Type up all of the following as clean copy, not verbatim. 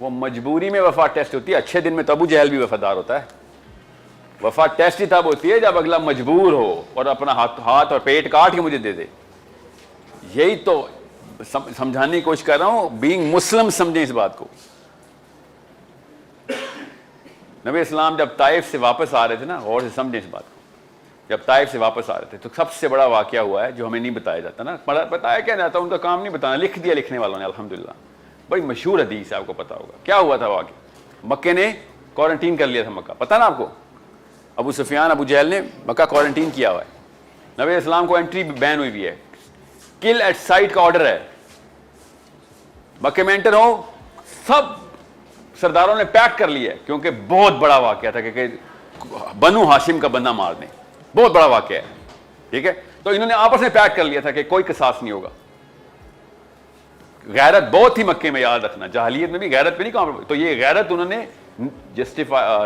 وہ مجبوری میں وفا ٹیسٹ ہوتی ہے. اچھے دن میں تو ابو جہل بھی وفادار ہوتا ہے. وفا ٹیسٹ ہی تب ہوتی ہے جب اگلا مجبور ہو اور اپنا ہاتھ اور پیٹ کاٹ کے مجھے دے دے. یہی تو سمجھانے کی کوشش کر رہا ہوں. بینگ مسلم سمجھیں اس بات کو. نبی اسلام جب طائف سے واپس آ رہے تھے نا, غور سے سمجھیں اس بات کو, جب طائف سے واپس آ رہے تھے تو سب سے بڑا واقعہ ہوا ہے جو ہمیں نہیں بتایا جاتا نا, بتایا کیا جاتا, ان کا کام نہیں بتانا, لکھ دیا لکھنے والوں نے الحمدللہ. بڑی مشہور حدیث ہے, آپ کو پتا ہوگا کیا ہوا تھا واقعہ. مکے نے کوارنٹین کر لیا تھا مکہ, پتا نا آپ کو. ابو سفیان ابو جہل نے مکہ کوارنٹین کیا ہوا ہے. نبی اسلام کو انٹری بین ہوئی ہے, کل ایٹ سائٹ کا آرڈر ہے. مکے میں انٹر ہو, سب سرداروں نے پیک کر لیا ہے کیونکہ بہت بڑا واقعہ تھا کہ بنو ہاشم کا بندہ مار دیں, بہت بڑا واقعہ ہے. ٹھیک ہے, تو انہوں نے آپس میں پیک کر لیا تھا کہ کوئی قصاص نہیں ہوگا. غیرت بہت تھی مکے میں, یاد رکھنا, جاہلیت میں بھی غیرت پہ نہیں کام. تو یہ غیرت انہوں نے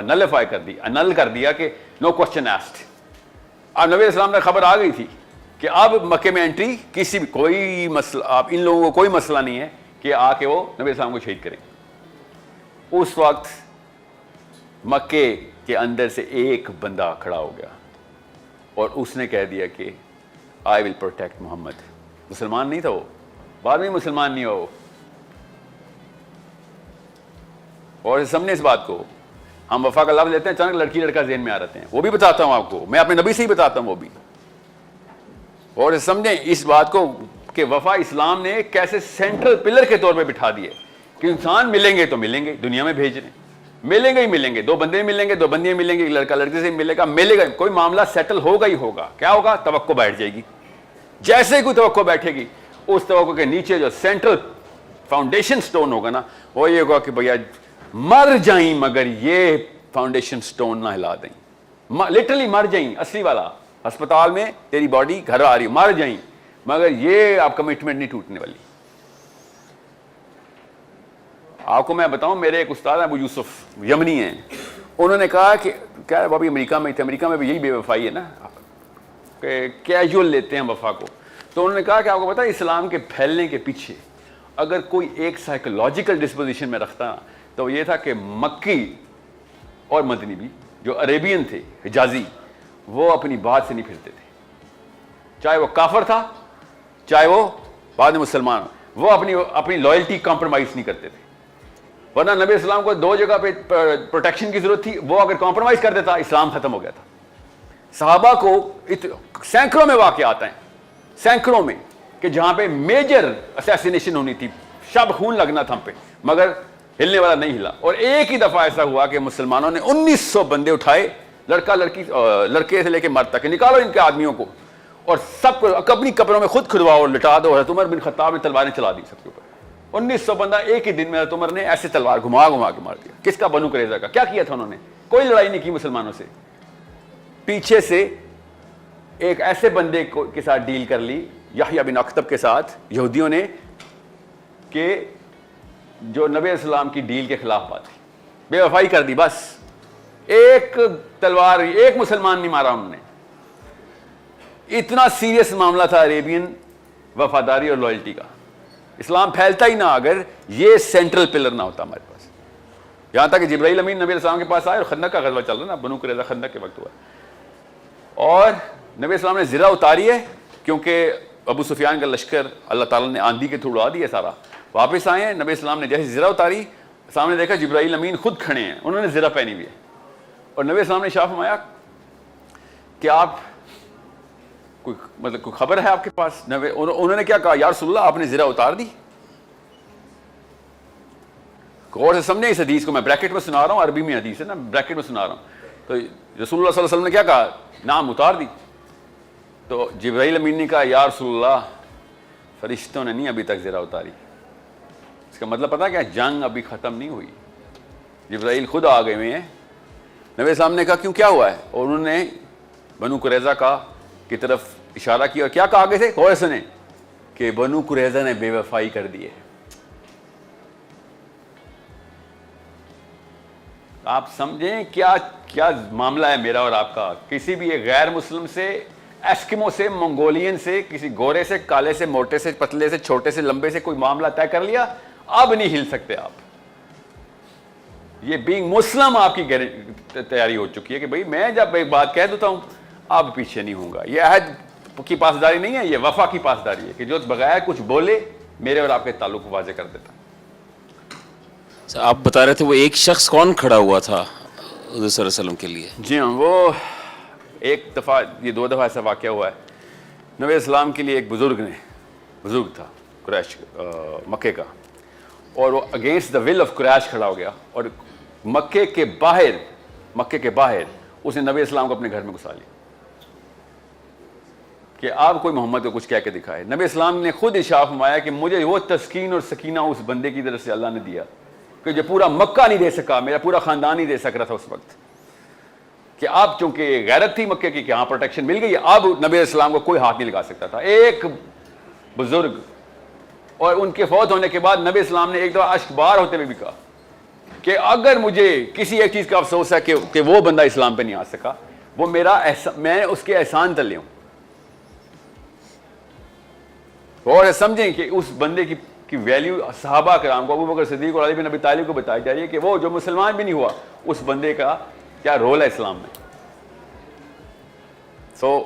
نلیفائی کر دی, انل کر دیا کہ نو کوسچن آسکڈ. اب نبی اسلام نے خبر آ گئی تھی کہ اب مکے میں انٹری کسی بھی کوئی مسئلہ, آپ ان لوگوں کو کوئی مسئلہ نہیں ہے کہ آ کے وہ نبی اسلام کو شہید کریں. اس وقت مکے کے اندر سے ایک بندہ کھڑا ہو گیا اور اس نے کہہ دیا کہ آئی ول پروٹیکٹ محمد. مسلمان نہیں تھا وہ, بعد میں مسلمان نہیں ہو. اور سمجھیں اس بات کو. ہم وفا کا لفظ لیتے ہیں, اچانک لڑکی لڑکا ذہن میں آ رہتے ہیں, وہ بھی بتاتا ہوں آپ کو, میں اپنے نبی سے ہی بتاتا ہوں وہ بھی. اور سمجھیں اس بات کو کہ وفا اسلام نے کیسے سینٹرل پلر کے طور پہ بٹھا دیے کہ انسان ملیں گے تو ملیں گے, دنیا میں بھیج رہے ہیں, ملیں گے ہی ملیں گے, دو بندے ملیں گے, دو بندیاں ملیں گے, لڑکا لڑکے سے ملے گا, ملے گا, کوئی معاملہ سیٹل ہوگا ہی ہوگا. کیا ہوگا؟ توقع بیٹھ جائے گی. جیسے ہی کوئی توقع بیٹھے گی, اس توقع کے نیچے جو سینٹرل فاؤنڈیشن سٹون ہوگا نا, وہ یہ ہوگا کہ بھیا مر جائیں مگر یہ فاؤنڈیشن سٹون نہ ہلا دیں. لٹرلی مر جائیں, اصلی والا, ہسپتال میں تیری باڈی گھر آ رہی, مر جائیں مگر یہ آپ کمٹمنٹ نہیں ٹوٹنے والی. آپ کو میں بتاؤں, میرے ایک استاد ہیں ابو یوسف, یمنی ہیں, انہوں نے کہا کہ کیا وہ بھی امریکہ میں تھے, امریکہ میں بھی یہی بے وفائی ہے نا کہ کیجول لیتے ہیں وفا کو. تو انہوں نے کہا کہ آپ کو پتا ہے اسلام کے پھیلنے کے پیچھے اگر کوئی ایک سائیکولوجیکل ڈسپوزیشن میں رکھتا تو یہ تھا کہ مکی اور مدنی بھی جو عربین تھے, حجازی, وہ اپنی بات سے نہیں پھرتے تھے, چاہے وہ کافر تھا چاہے وہ بعد میں مسلمان, وہ اپنی لائلٹی کمپرومائز نہیں کرتے تھے. ورنہ نبی اسلام کو دو جگہ پہ پروٹیکشن کی ضرورت تھی, وہ اگر کمپرومائز کر دیتا اسلام ختم ہو گیا تھا. صحابہ کو سینکڑوں میں واقعات ہیں, سینکڑوں میں, کہ جہاں پہ میجر اسیسینیشن ہونی تھی, شب خون لگنا تھا ہم پہ, مگر ہلنے والا نہیں ہلا. اور ایک ہی دفعہ ایسا ہوا کہ مسلمانوں نے 1900 بندے اٹھائے, لڑکا لڑکی, لڑکے سے لے کے مرد تک, نکالو ان کے آدمیوں کو اور سب کو اپنی قبروں میں خود کھدواؤ اور لٹا دو. حضرت عمر بن خطاب نے تلواریں چلا دی سب کے اوپر. 1900 بندہ ایک ہی دن میں حضرت عمر نے ایسے تلوار گھما گھما کے مار دیا. کس کا؟ بنو قریظہ کا. کیا کیا تھا انہوں نے؟ کوئی لڑائی نہیں کی مسلمانوں سے, پیچھے سے ایک ایسے بندے کے ساتھ ڈیل کر لی, یحییٰ بن اخطب کے ساتھ, یہودیوں نے, کہ جو نبی اسلام کی ڈیل کے خلاف بات تھی, بے وفائی کر دی. بس ایک تلوار, ایک مسلمان نہیں مارا انہوں نے. اتنا سیریس معاملہ تھا عربین وفاداری اور لائلٹی کا. اسلام پھیلتا ہی نہ اگر یہ سینٹرل پلر نہ ہوتا ہمارے پاس. یہاں تک کہ جبرائیل امین نبی السلام کے پاس آئے, اور خندق کا غزوہ چل رہا نا, بنو قریظہ خندق کے وقت ہوا, اور نبی السلام نے زرہ اتاری ہے کیونکہ ابو سفیان کا لشکر اللہ تعالیٰ نے آندھی کے تھرو اڑا دیا سارا. واپس آئے ہیں, نبی السلام نے جیسے زرہ اتاری, سامنے دیکھا جبرائیل امین خود کھڑے ہیں, انہوں نے زرہ پہنی ہوئی ہے, اور نبی السلام نے ارشاد فرمایا کہ آپ کوئی خبر ہے آپ کے پاس؟ انہوں نے کیا کہا؟ یا رسول اللہ آپ نے زرہ اتار دی. غور سے سمجھیں اس حدیث کو, میں بریکٹ میں سنا رہا ہوں, عربی میں حدیث ہے نا, بریکٹ میں سنا رہا ہوں. تو رسول اللہ صلی اللہ علیہ وسلم نے کیا کہا؟ نام اتار دی. تو جبرائیل امین نے کہا یا رسول اللہ فرشتوں نے نہیں ابھی تک زرہ اتاری. اس کا مطلب پتا کیا؟ جنگ ابھی ختم نہیں ہوئی, جبرائیل خود آ گئے ہوئے ہیں. نبی صاحب نے کہا کیوں, کیا ہوا ہے؟ اور انہوں نے بنو قریظہ کی طرف اشارہ کیا, اور کیا کہا آگے سے؟ غور سے سنیں کہ بنو قریظہ نے بے وفائی کر دی ہے. آپ سمجھیں کیا کیا معاملہ ہے میرا اور آپ کا. کسی بھی ایک غیر مسلم سے, ایسکمو سے, منگولین سے, کسی گورے سے, کالے سے, موٹے سے, پتلے سے, چھوٹے سے, لمبے سے کوئی معاملہ طے کر لیا, اب نہیں ہل سکتے آپ. یہ بینگ مسلم آپ کی تیاری ہو چکی ہے کہ بھائی میں جب ایک بات کہہ دیتا ہوں آپ پیچھے نہیں ہوں گا. یہ عہد کی پاسداری نہیں ہے, یہ وفا کی پاسداری ہے کہ جو بغیر کچھ بولے میرے اور آپ کے تعلق کو واضح کر دیتا. آپ بتا رہے تھے وہ ایک شخص کون کھڑا ہوا تھا حضور صلی اللہ علیہ وسلم کے لیے؟ جی ہاں, وہ ایک دفعہ, یہ 2 دفعہ ایسا واقعہ ہوا ہے. نبی اسلام کے لیے ایک بزرگ تھا قریش مکے کا, اور وہ اگینسٹ دا ول آف قریش کھڑا ہو گیا, اور مکے کے باہر اس نے نبی اسلام کو اپنے گھر میں گھسا لیا کہ آپ کوئی محمد کو کچھ کہہ کے دکھائے. نبی اسلام نے خود ارشاد فرمایا کہ مجھے وہ تسکین اور سکینہ اس بندے کی طرف سے اللہ نے دیا کہ جو پورا مکہ نہیں دے سکا, میرا پورا خاندان نہیں دے سک رہا تھا اس وقت, کہ آپ چونکہ غیرت تھی مکے کی کہ ہاں پروٹیکشن مل گئی, اب نبی اسلام کو کوئی ہاتھ نہیں لگا سکتا تھا. ایک بزرگ, اور ان کے فوت ہونے کے بعد نبی اسلام نے ایک دفعہ اشک بار ہوتے ہوئے بھی کہا کہ اگر مجھے کسی ایک چیز کا افسوس ہے کہ وہ بندہ اسلام پہ نہیں آ سکا, وہ میں اس کے احسان تلے ہوں. اور سمجھیں کہ اس بندے کی ویلیو صحابہ کرام کو, ابو بکر صدیق اور علی بن ابی طالب کو بتائی جا رہی ہے کہ وہ جو مسلمان بھی نہیں ہوا اس بندے کا کیا رول ہے اسلام میں. سو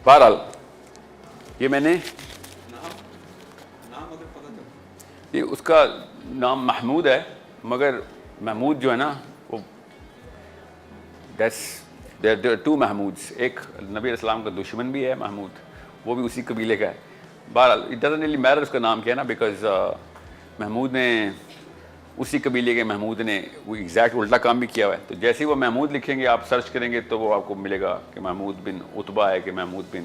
بہرحال یہ میں نے یہ اس کا نام محمود ہے, مگر محمود جو ہے نا وہ there are 2 محمودس. ایک نبی اسلام کا دشمن بھی ہے محمود, وہ بھی اسی قبیلے کا ہے. بہرحال اٹ ڈزنٹ ریلی میٹر اس کا نام کیا ہے نا, بیکاز محمود نے اسی قبیلے کے محمود نے وہ ایگزیکٹ الٹا کام بھی کیا ہوا ہے. تو جیسے ہی وہ محمود لکھیں گے آپ سرچ کریں گے تو وہ آپ کو ملے گا کہ محمود بن عتبہ ہے کہ محمود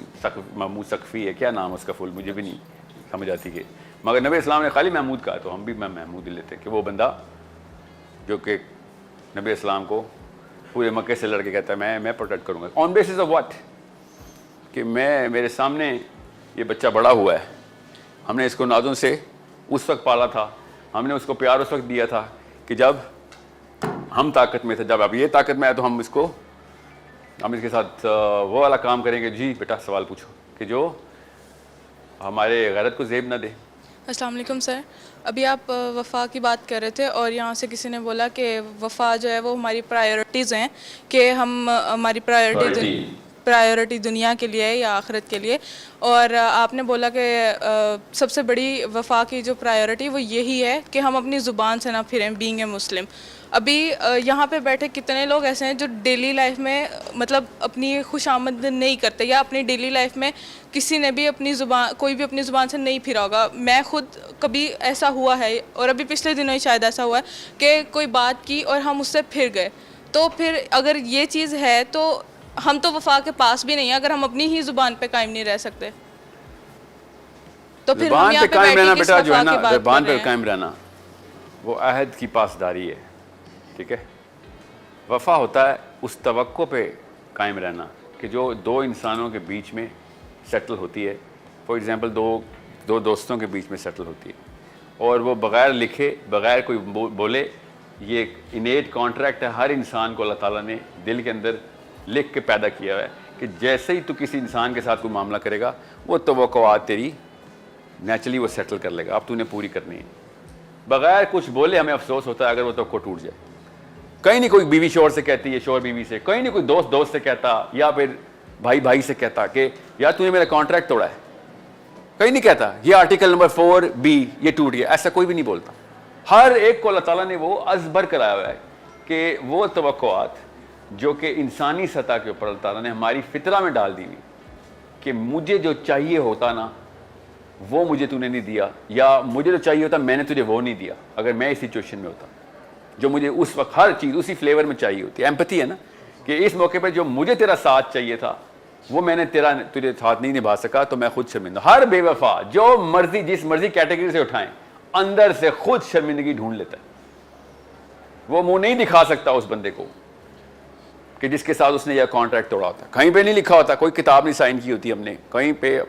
ثقفی ہے, کیا نام اس کا فل مجھے بھی نہیں سمجھ آتی کہ, مگر نبی اسلام نے خالی محمود کہا تو ہم بھی محمود ہی لیتے کہ وہ بندہ جو کہ نبی اسلام کو پورے مکے سے لڑ کے کہتا ہے میں پروٹیکٹ کروں گا. آن بیسس آف واٹ, کہ میرے سامنے یہ بچہ بڑا ہوا ہے, ہم نے اس کو نازوں سے اس وقت پالا تھا, ہم نے اس کو پیار اس وقت دیا تھا کہ جب ہم طاقت میں تھے, جب اب یہ طاقت میں آئے تو ہم اس کے ساتھ وہ والا کام کریں گے. جی بیٹا سوال پوچھو کہ جو ہمارے غیرت کو زیب نہ دے. السلام علیکم سر. ابھی آپ وفا کی بات کر رہے تھے اور یہاں سے کسی نے بولا کہ وفا جو ہے وہ ہماری پرائیورٹیز ہیں, کہ ہم ہماری پرائیورٹی دنیا کے لیے یا آخرت کے لیے, اور آپ نے بولا کہ سب سے بڑی وفا کی جو پرائیورٹی وہ یہی ہے کہ ہم اپنی زبان سے نہ پھریں, بینگ اے مسلم. ابھی یہاں پہ بیٹھے کتنے لوگ ایسے ہیں جو ڈیلی لائف میں مطلب اپنی خوش آمد نہیں کرتے, یا اپنی ڈیلی لائف میں کسی نے بھی کوئی بھی اپنی زبان سے نہیں پھرا ہوگا. میں خود کبھی ایسا ہوا ہے, اور ابھی پچھلے دنوں ہی شاید ایسا ہوا ہے کہ کوئی بات کی اور ہم اس سے پھر گئے. تو پھر اگر یہ چیز ہے تو ہم تو وفا کے پاس بھی نہیں ہیں, اگر ہم اپنی ہی زبان پہ قائم نہیں رہ سکتے تو پھر ہم یہاں پہ قائم رہنا بیٹھ کے بیٹا جو ہے نا, بات زبان کر پہ رہے ہیں. قائم رہنا وہ عہد کی پاسداری ہے. ٹھیک ہے, وفا ہوتا ہے اس توقع پہ قائم رہنا کہ جو 2 انسانوں کے بیچ میں سیٹل ہوتی ہے. فار ایگزامپل دو دوستوں کے بیچ میں سیٹل ہوتی ہے, اور وہ بغیر لکھے بغیر کوئی بولے, یہ ایک انیٹ کانٹریکٹ ہے ہر انسان کو اللہ تعالیٰ نے دل کے اندر لکھ کے پیدا کیا ہوا ہے کہ جیسے ہی تو کسی انسان کے ساتھ کوئی معاملہ کرے گا وہ توقعات تیری نیچرلی وہ سیٹل کر لے گا, اب تو نے پوری کرنی ہے. بغیر کچھ بولے ہمیں افسوس ہوتا ہے اگر وہ توقع ٹوٹ جائے. کہیں نہیں کوئی بیوی شوہر سے کہتی ہے, شوہر بیوی سے, کہیں نہیں کوئی دوست سے کہتا, یا پھر بھائی سے کہتا کہ یار تو نے میرا کانٹریکٹ توڑا ہے. کہیں نہیں کہتا یہ آرٹیکل نمبر 4B یہ ٹوٹ گیا, ایسا کوئی بھی نہیں بولتا. ہر ایک کو اللہ تعالیٰ نے وہ ازبر کرایا ہوا ہے کہ وہ توقعات جو کہ انسانی سطح کے اوپر اللہ تعالیٰ نے ہماری فطرہ میں ڈال دی ہوئی کہ مجھے جو چاہیے ہوتا نا وہ مجھے تو نے نہیں دیا, یا مجھے جو چاہیے ہوتا میں نے تجھے وہ نہیں دیا. اگر میں اس سچویشن میں ہوتا جو مجھے اس وقت ہر چیز اسی فلیور میں چاہیے ہوتی ہے, ایمپتھی ہے نا, کہ اس موقع پہ جو مجھے تیرا ساتھ چاہیے تھا وہ میں نے تجھے ساتھ نہیں نبھا سکا تو میں خود شرمندہ. ہر بے وفا جو مرضی جس مرضی کیٹیگری سے اٹھائیں اندر سے خود شرمندگی ڈھونڈ لیتا ہے. وہ منہ نہیں دکھا سکتا اس بندے کو کہ جس کے ساتھ اس نے یہ کانٹریکٹ توڑا ہوتا. کہیں پہ نہیں لکھا ہوتا, کوئی کتاب نہیں سائن کی ہوتی ہم نے, کہیں پہ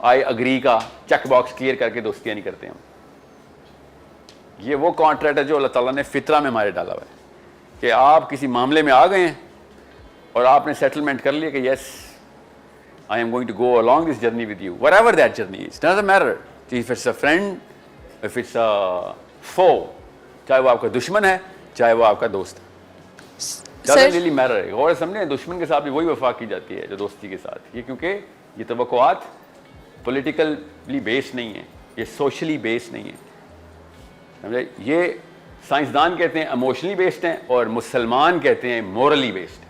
آئی اگری کا چیک باکس کلیئر کر کے دوستیاں نہیں کرتے ہم. یہ وہ کانٹریکٹ ہے جو اللہ تعالیٰ نے فطرہ میں ہمارے ڈالا ہوا ہے کہ آپ کسی معاملے میں آ گئے ہیں اور آپ نے سیٹلمنٹ کر لیا کہ yes I am going to go along this journey with you, whatever that journey is. It doesn't matter if it's a friend, if it's a foe, چاہے وہ آپ کا دشمن ہے چاہے وہ آپ کا دوست ہے. سر ریلی میٹر ہے. غور سمجھیں, دشمن کے ساتھ بھی وہی وفا کی جاتی ہے جو دوستی کے ساتھ. یہ کیونکہ یہ توقعات پولیٹیکلی بیسڈ نہیں ہیں, یہ سوشلی بیسڈ نہیں ہیں, سمجھے. یہ سائنسدان کہتے ہیں ایموشنلی بیسڈ ہیں, اور مسلمان کہتے ہیں مورلی بیسڈ,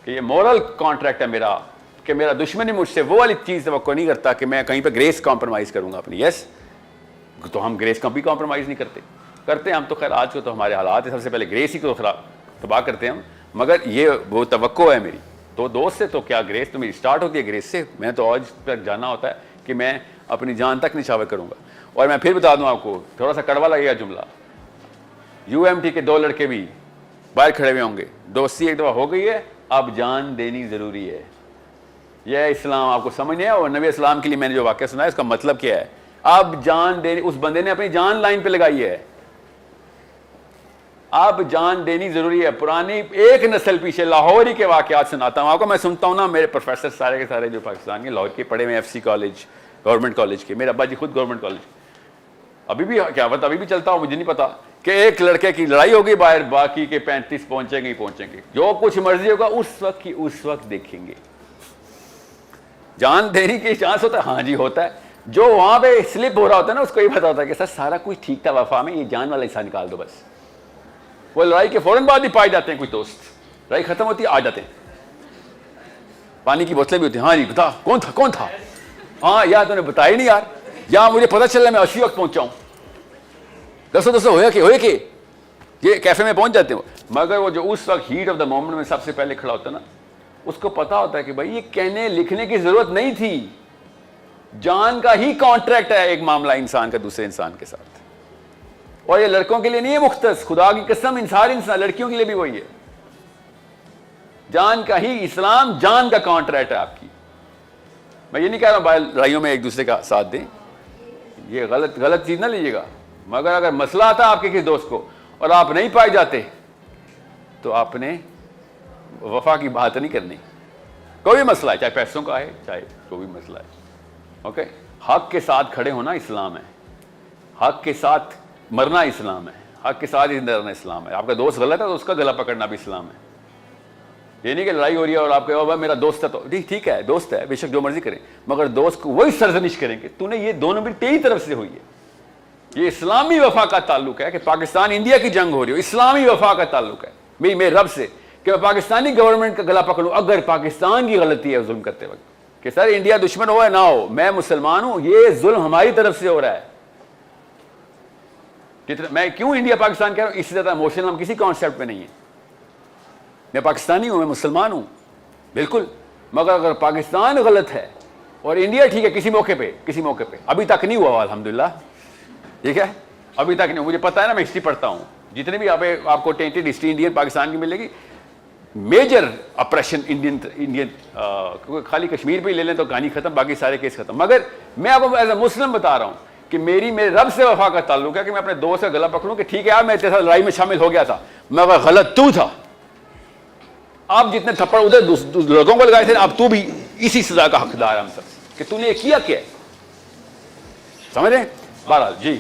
کہ یہ مورل کانٹریکٹ ہے میرا, کہ میرا دشمن مجھ سے وہ والی چیز توقع نہیں کرتا کہ میں کہیں پہ گریس کمپرومائز کروں گا اپنی. یس, تو ہم گریس کبھی کمپرومائز نہیں کرتے ہم تو. خیر آج کو تو ہمارے حالات ہے, سب سے پہلے گریس ہی کو خراب تباہ کرتے ہیں ہم, مگر یہ وہ توقع ہے میری تو دوست سے. تو کیا گریس تو میری اسٹارٹ ہوتی ہے گریس سے. میں تو آج تک جانا ہوتا ہے کہ میں اپنی جان تک نشاور کروں گا. اور میں پھر بتا دوں آپ کو, تھوڑا سا کڑوا لگے گا جملہ, UMT کے 2 لڑکے بھی باہر کھڑے ہوئے ہوں گے, دوستی ایک دفعہ ہو گئی ہے, اب جان دینی ضروری ہے. یہ اسلام آپ کو سمجھ نہیں ہے. اور نبی اسلام کے لیے میں نے جو واقعہ سنا ہے اس کا مطلب کیا ہے. اب جان دینی, اس بندے نے اپنی جان لائن پہ لگائی ہے, اب جان دینی ضروری ہے. پرانی ایک نسل پیچھے لاہور ہی کے واقعات سناتا ہوں آپ کو. میں سنتا ہوں نا, میرے پروفیسر سارے کے سارے جو پاکستان کے لاہور کے پڑھے ہوئے FC کالج, گورنمنٹ کالج کے, میرے ابا جی خود گورنمنٹ کالج, ابھی بھی کیا پتہ ابھی بھی چلتا ہو مجھے نہیں پتا, کہ ایک لڑکے کی لڑائی ہوگی باہر, باقی کے 35 پہنچیں گے, جو کچھ مرضی ہوگا اس وقت کی اس وقت دیکھیں گے. جان دینے کی چانس ہوتا ہے, ہاں جی ہوتا ہے. جو وہاں پہ سلپ ہو رہا ہوتا ہے نا, اس کو یہ پتا ہوتا ہے کہ سر سارا کچھ ٹھیک تھا وفا میں, یہ جان والا حصہ نکال دو بس. وہ لڑائی کے فوراً بعد بھی پائے جاتے ہیں, کوئی دوست لڑائی ختم ہوتی ہے آ جاتے ہیں, پانی کی بوتلیں بھی ہوتی ہیں, ہاں جی بتا کون تھا, ہاں یار تو نے بتایا ہی نہیں یار, یا مجھے پتہ چل رہا ہے میں اسی وقت پہنچا ہوں, دسو ہویا کہ یہ کیفے میں پہنچ جاتے ہیں. مگر وہ جو اس وقت ہیٹ آف دا مومنٹ میں سب سے پہلے کھڑا ہوتا ہے نا, اس کو پتا ہوتا ہے کہ بھائی یہ کہنے لکھنے کی ضرورت نہیں تھی, جان کا ہی کانٹریکٹ ہے ایک معاملہ انسان کا دوسرے انسان کے ساتھ. اور یہ لڑکوں کے لیے نہیں ہے مختص, خدا کی قسم انسان لڑکیوں کے لیے بھی وہی ہے. جان کا ہی اسلام جان کا کانٹریکٹ ہے آپ کی. میں یہ نہیں کہہ رہا ہوں بھائی لڑائیوں میں ایک دوسرے کا ساتھ دیں, یہ غلط چیز نہ لیجیے گا. مگر اگر مسئلہ آتا آپ کے کسی دوست کو اور آپ نہیں پائے جاتے تو آپ نے وفا کی بات نہیں کرنی. کوئی مسئلہ ہے, چاہے پیسوں کا ہے چاہے کوئی بھی مسئلہ ہے, اوکے. حق کے ساتھ کھڑے ہونا اسلام ہے, حق کے ساتھ مرنا اسلام ہے, حق کے ساتھ زندہ رہنا اسلام ہے. آپ کا دوست غلط ہے تو اس کا گلا پکڑنا بھی اسلام ہے. یہ نہیں کہ لڑائی ہو رہی ہے اور آپ کہو میرا دوست ہے تو ٹھیک ہے, دوست ہے بے شک جو مرضی کریں, مگر دوست کو وہی سرزنش کریں کہ تو نے یہ دونوں بھی تیری طرف سے ہوئی ہے. یہ اسلامی وفا کا تعلق ہے کہ پاکستان انڈیا کی جنگ ہو رہی ہو, اسلامی وفا کا تعلق ہے میرے رب سے کہ میں پاکستانی گورنمنٹ کا گلا پکڑوں اگر پاکستان کی غلطی ہے ظلم کرتے وقت, کہ سر انڈیا دشمن ہو یا نہ ہو میں مسلمان ہوں, یہ ظلم ہماری طرف سے ہو رہا ہے. میں کیوں انڈیا پاکستان کہہ رہا ہوں, اس سے زیادہ ایموشنل ہم کسی کانسیپٹ میں نہیں ہیں. میں پاکستانی ہوں, میں مسلمان ہوں بالکل, مگر اگر پاکستان غلط ہے اور انڈیا ٹھیک ہے کسی موقع پہ ابھی تک نہیں ہوا الحمدللہ, ٹھیک ہے ابھی تک نہیں. مجھے پتا ہے نا, میں ہسٹری پڑھتا ہوں, جتنے بھی آپ کو ٹینٹڈ ہسٹری انڈین پاکستان کی ملے گی, میجر اپریشن انڈین خالی کشمیر پہ ہی لے لیں تو کہانی ختم, باقی سارے کیس ختم. مگر میں آپ کو ایز اے مسلم بتا رہا ہوں کہ میرے رب سے وفا کا تعلق ہے کہ میں اپنے دوست کا گلا پکڑوں کہ ٹھیک ہے یار میں تیرے ساتھ لڑائی میں شامل ہو گیا تھا, مگر غلط تو تھا. آپ جتنے تھپڑ ادھر لڑکوں کو لگائے تھے, اب تو بھی اسی سزا کا حقدار ہے ہم سب, کہ تو نے یہ کیا ہے, سمجھ رہے ہیں. بہرحال جی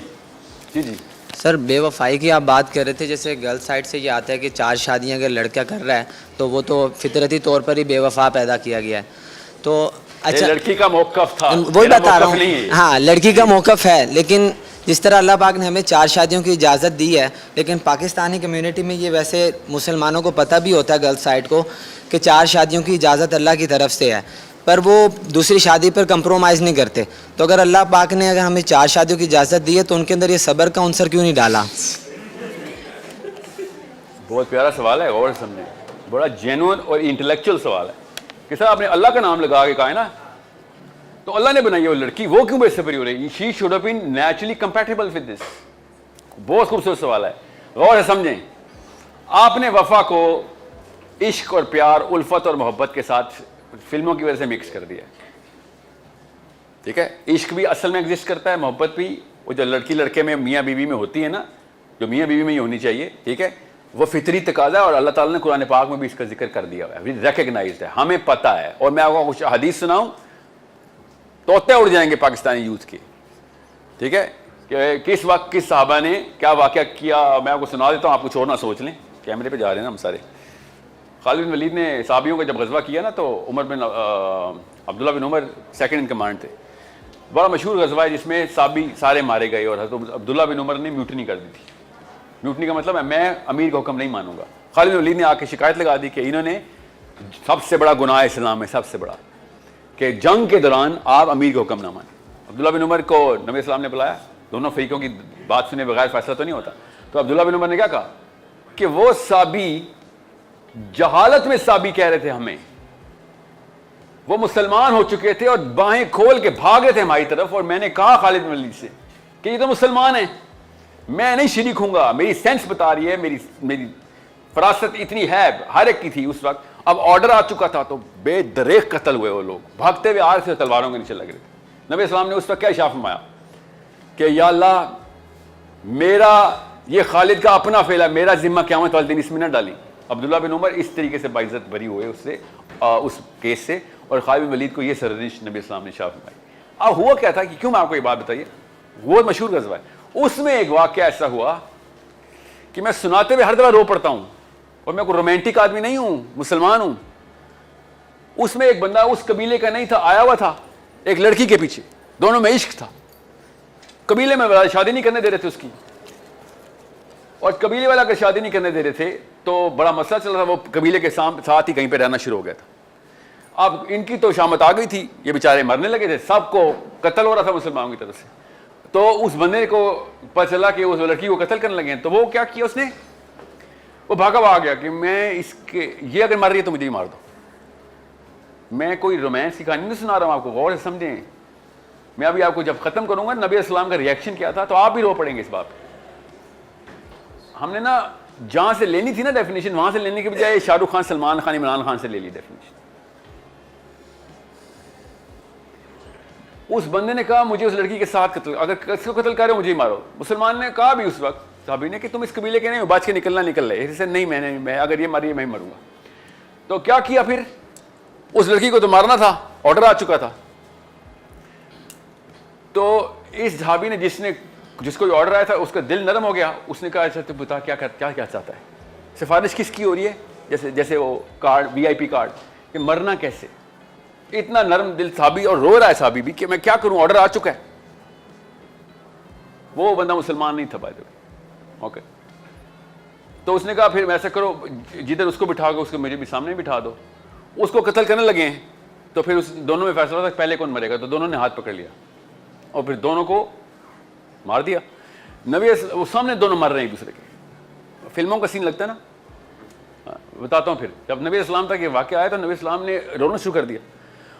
سر بے وفائی کی آپ بات کر رہے تھے, جیسے گرل سائڈ سے یہ آتا ہے کہ 4 شادیاں اگر لڑکا کر رہا ہے تو وہ تو فطرتی طور پر ہی بے وفا پیدا کیا گیا ہے. تو اچھا لڑکی کا موقف تھا, وہی بتا رہا ہوں, ہاں لڑکی کا موقف ہے, لیکن جس طرح اللہ پاک نے ہمیں 4 شادیوں کی اجازت دی ہے, لیکن پاکستانی کمیونٹی میں یہ ویسے مسلمانوں کو پتہ بھی ہوتا ہے گرل سائڈ کو کہ 4 شادیوں کی اجازت اللہ کی طرف سے ہے, پر وہ دوسری شادی پر کمپرومائز نہیں کرتے. تو اگر اللہ پاک نے اگر ہمیں 4 شادیوں کی اجازت دی ہے تو ان کے اندر یہ صبر کا عنصر کیوں نہیں ڈالا؟ بہت پیارا سوال ہے, غور سمجھیں, بڑا جینوئن اور انٹلیکچوئل سوال ہے کہ سر آپ نے اللہ کا نام لگا کے کہا ہے نا, تو اللہ نے بنائی ہے وہ لڑکی, وہ کیوں بے صبری ہو رہی ہے؟ She should have been naturally compatible with this. بہت خوبصورت سوال ہے, غور سے سمجھیں. آپ نے وفا کو عشق اور پیار, الفت اور محبت کے ساتھ فلموں کی وجہ سے مکس کر دیا, ٹھیک ہے. عشق بھی اصل میں ایگزسٹ کرتا ہے, محبت بھی, وہ جو لڑکی لڑکے میں میاں بیوی میں ہوتی ہے نا, جو میاں بیوی میں ہی ہونی چاہیے, ٹھیک ہے, وہ فطری تقاضا ہے, اور اللہ تعالیٰ نے قرآن پاک میں بھی اس کا ذکر کر دیا ہوا ہے, ریکگنائزڈ ہے, ہمیں پتہ ہے. اور میں آپ کو کچھ حدیث سناؤں, طوطے اڑ جائیں گے پاکستانی یوتھ کے, ٹھیک ہے. کہ کس وقت کس صحابہ نے کیا واقعہ کیا. میں آپ کو سنا دیتا ہوں, آپ کچھ اور نہ سوچ لیں, کیمرے پہ جا رہے ہیں نا ہم سارے. خالد بن ولید نے صحابیوں کا جب غزوہ کیا نا تو عبداللہ بن عمر سیکنڈ ان کمانڈ تھے. بڑا مشہور غزوہ ہے جس میں صحابی سارے مارے گئے اور حضرت عبداللہ بن عمر نے میوٹنی کر دی تھی. میوٹنی کا مطلب ہے میں امیر کا حکم نہیں مانوں گا. خالد بن ولید نے آ کے شکایت لگا دی کہ انہوں نے سب سے بڑا گناہ اسلام میں سب سے بڑا کہ جنگ کے دوران آپ امیر کا حکم نہ مانیں. عبداللہ بن عمر کو نبی اسلام نے بلایا, دونوں فریقوں کی بات سنے بغیر فیصلہ تو نہیں ہوتا. تو عبداللہ بن عمر نے کیا کہا کہ وہ صحابی جہالت میں صحابی کہہ رہے تھے ہمیں, وہ مسلمان ہو چکے تھے اور باہیں کھول کے بھاگ رہے تھے ہماری طرف, اور میں نے کہا خالد بن ولید سے کہ یہ تو مسلمان ہیں, میں نہیں شریک ہوں گا, میری سینس بتا رہی ہے, میری فراست اتنی ہے ہر ایک کی تھی اس وقت. اب آرڈر آ چکا تھا تو بے دریغ قتل ہوئے وہ لوگ, بھاگتے ہوئے آگ سے تلواروں کے نیچے لگ رہے تھے. نبی اسلام نے اس وقت کیا ارشاد فرمایا کہ یا اللہ میرا یہ خالد کا اپنا فعل ہے, میرا ذمہ قیامت والے دن اس میں نہ ڈالیں. عبداللہ بن عمر اس طریقے سے باعزت بری ہوئے اس سے, اس کیس سے, اور خالد بن ولید کو یہ سرزنش نبی اسلام نے ارشاد فرمائی. اب ہوا کیا تھا کہ کیوں میں آپ کو یہ بات بتائیے, وہ مشہور غزوہ ہے. اس میں ایک واقعہ ایسا ہوا کہ میں سناتے ہوئے ہر دفعہ رو پڑتا ہوں, اور میں کوئی رومانٹک آدمی نہیں ہوں, مسلمان ہوں. اس میں ایک بندہ اس قبیلے کا نہیں تھا, آیا ہوا تھا ایک لڑکی کے پیچھے, دونوں میں عشق تھا. قبیلے میں شادی نہیں کرنے دے رہے تھے اس کی, اور قبیلے والا اگر شادی نہیں کرنے دے رہے تھے تو بڑا مسئلہ چل رہا تھا. وہ قبیلے کے ساتھ ہی کہیں پہ رہنا شروع ہو گیا تھا. اب ان کی تو شامت آ گئی تھی, یہ بیچارے مرنے لگے تھے, سب کو قتل ہو رہا تھا مسلمانوں کی طرف سے. تو اس بندے کو پتہ چلا کہ اس لڑکی کو قتل کرنے لگے ہیں, تو وہ کیا کیا اس نے, وہ بھاگا ہوا آ گیا کہ میں اس کے, یہ اگر مر رہی ہے تو مجھے ہی مار دو. میں کوئی رومانس کی کہانی نہیں سنا رہا ہوں آپ کو, غور سے سمجھیں. میں ابھی آپ کو جب ختم کروں گا نبی اسلام کا ریئیکشن کیا تھا تو آپ بھی رو پڑیں گے اس بات پہ. ہم نے نا جہاں سے لینی تھی نا ڈیفینیشن, وہاں سے لینے کے بجائے شاہ رخ خان, سلمان خان, عمران خان سے لے لی ڈیفینیشن. اس بندے نے کہا مجھے اس لڑکی کے ساتھ قتل, اگر کس کو قتل کرے مجھے ہی مارو. مسلمان نے کہا بھی اس وقت صحابی نے کہ تم اس قبیلے کے نہیں ہو, بچ کے نکلنا نکل رہے. اسے نہیں, میں اگر یہ ماری میں ہی مروں گا. تو کیا کیا پھر, اس لڑکی کو تو مارنا تھا, آرڈر آ چکا تھا. تو اس صحابی نے جس کو آرڈر آیا تھا اس کا دل نرم ہو گیا. اس نے کہا اچھا تو بتا کیا چاہتا ہے, سفارش کس کی ہو رہی ہے, جیسے وہ کارڈ VIP کارڈ, کہ مرنا کیسے. اتنا نرم دل صحابی, اور رو رہا ہے صحابی بھی کہ میں کیا کروں, آرڈر آ چکا ہے. وہ بندہ مسلمان نہیں تھا بائی دا وے. اوکے, تو اس نے کہا پھر ایسا کرو, جدھر اس کو بٹھا کے اس کو مجھے بھی سامنے بٹھا دو. اس کو قتل کرنے لگے ہیں تو پھر اس دونوں میں فیصلہ تھا پہلے کون مرے گا. تو دونوں نے ہاتھ پکڑ لیا اور پھر دونوں کو مار دیا. نبی وہ سامنے دونوں مر رہے ہیں ایک دوسرے کے, فلموں کا سین لگتا ہے نا. بتاتا ہوں پھر, جب نبی اسلام تک یہ واقعہ آیا تو نبی اسلام نے رونا شروع کر دیا,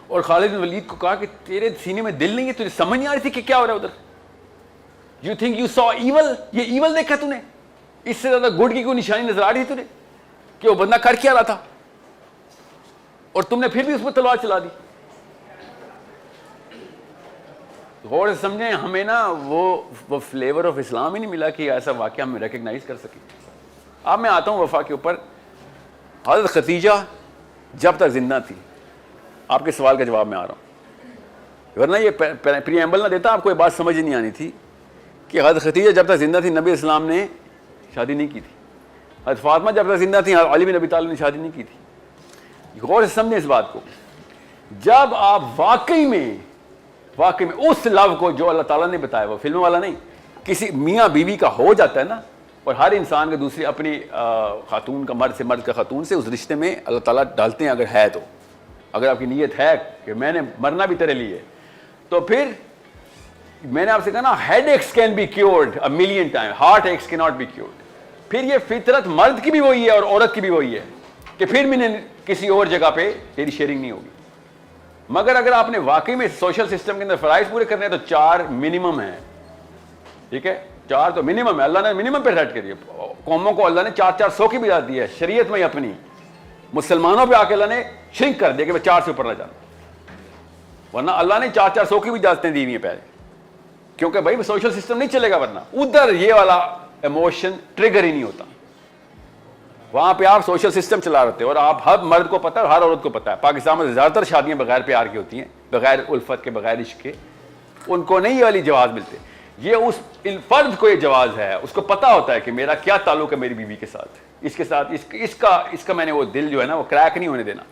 اور خالد بن ولید کو کہا کہ تیرے سینے میں دل نہیں ہے, تجھے سمجھ نہیں آ رہی تھی کہ کیا ہو رہا ہے ادھر. You think you so evil, یہ ایول دیکھا تو نے, اس سے زیادہ گڈ کی کوئی نشانی نظر آ رہی تھی تجھے کہ وہ بندہ کر کیا رہا تھا, اور تم نے پھر بھی اس پر تلوار چلا دی. غور سے سمجھیں, ہمیں نا وہ فلیور آف اسلام ہی نہیں ملا کہ ایسا واقعہ ہم ریکگنائز کر سکیں. اب میں آتا ہوں وفا کے اوپر. حضرت خدیجہ جب تک زندہ تھی, آپ کے سوال کا جواب میں آ رہا ہوں, ورنہ یہ پری ایمبل نہ دیتا آپ کو یہ بات سمجھ نہیں آنی تھی کہ حضرت خدیجہ جب تک زندہ تھی نبی اسلام نے شادی نہیں کی تھی. حضرت فاطمہ جب تک زندہ تھی علی بن ابی طالب نے شادی نہیں کی تھی. غور سے سمجھیں اس بات کو. جب آپ واقعی میں اس لو کو جو اللہ تعالیٰ نے بتایا, وہ فلم والا نہیں, کسی میاں بیوی کا ہو جاتا ہے نا, اور ہر انسان کے دوسری اپنی خاتون کا, مرد کا خاتون سے اس رشتے میں اللہ تعالیٰ ڈالتے ہیں اگر ہے تو. اگر آپ کی نیت ہے کہ میں نے مرنا بھی تیرے لیے, تو پھر میں نے آپ سے کہا نا head aches can be cured a million time, heart aches can not be cured. پھر یہ فطرت مرد کی بھی وہی ہے اور عورت کی بھی وہی ہے کہ پھر میں نے کسی اور جگہ پہ تیری شیئرنگ نہیں ہوگی. مگر اگر آپ نے واقعی میں سوشل سسٹم کے اندر فرائض پورے کرنے ہیں تو 4 منیمم ہیں. ٹھیک ہے, 4 تو منیمم ہے, اللہ نے منیمم پہ سیٹ کری ہے. قوموں کو اللہ نے 400 کی بھی اجازت دی ہے شریعت میں ہی اپنی. مسلمانوں پہ آ کے اللہ نے شرنک کر دیا کہ میں 4 سے اوپر نہ جانا, ورنہ اللہ نے 400 کی بھی اجازتیں دی ہوئی ہیں پہلے, کیونکہ بھائی سوشل سسٹم نہیں چلے گا ورنہ ادھر یہ والا ایموشن ٹریگر ہی نہیں ہوتا. وہاں پہ آپ سوشل سسٹم چلا رہتے ہیں, اور آپ ہر مرد کو پتہ ہے اور ہر عورت کو پتہ ہے پاکستان میں زیادہ تر شادیاں بغیر پیار کی ہوتی ہیں, بغیر الفت کے, بغیر عشق کے. ان کو نہیں یہ والی جواز ملتے. یہ اس فرد کو یہ جواز ہے, اس کو پتا ہوتا ہے کہ میرا کیا تعلق ہے میری بیوی کے ساتھ, اس کے ساتھ اس کا میں نے وہ دل جو ہے نا وہ کریک نہیں ہونے دینا.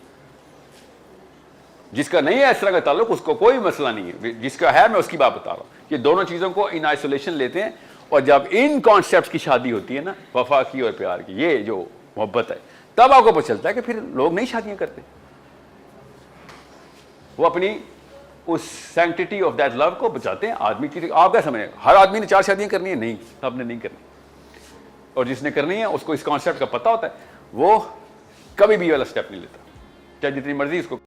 جس کا نہیں ہے اس طرح کا تعلق اس کو کوئی مسئلہ نہیں ہے, جس کا ہے میں اس کی بات بتا رہا ہوں. یہ دونوں چیزوں کو ان آئسولیشن لیتے ہیں, اور جب ان کانسیپٹس کی شادی ہوتی ہے نا, وفا کی اور پیار کی, یہ جو محبت ہے, تب آپ کو پتہ چلتا ہے کہ پھر لوگ نہیں شادیاں کرتے. وہ اپنی اس سینکٹیٹی آف دیٹ لو کو بچاتے ہیں. آدمی کی آپ کیا سمجھیں ہر آدمی نے 4 شادیاں کرنی ہے؟ نہیں, سب نے نہیں کرنی. اور جس نے کرنی ہے اس کو اس کانسیپٹ کا پتہ ہوتا ہے, وہ کبھی بھی والا اسٹیپ نہیں لیتا, چاہے جتنی مرضی اس کو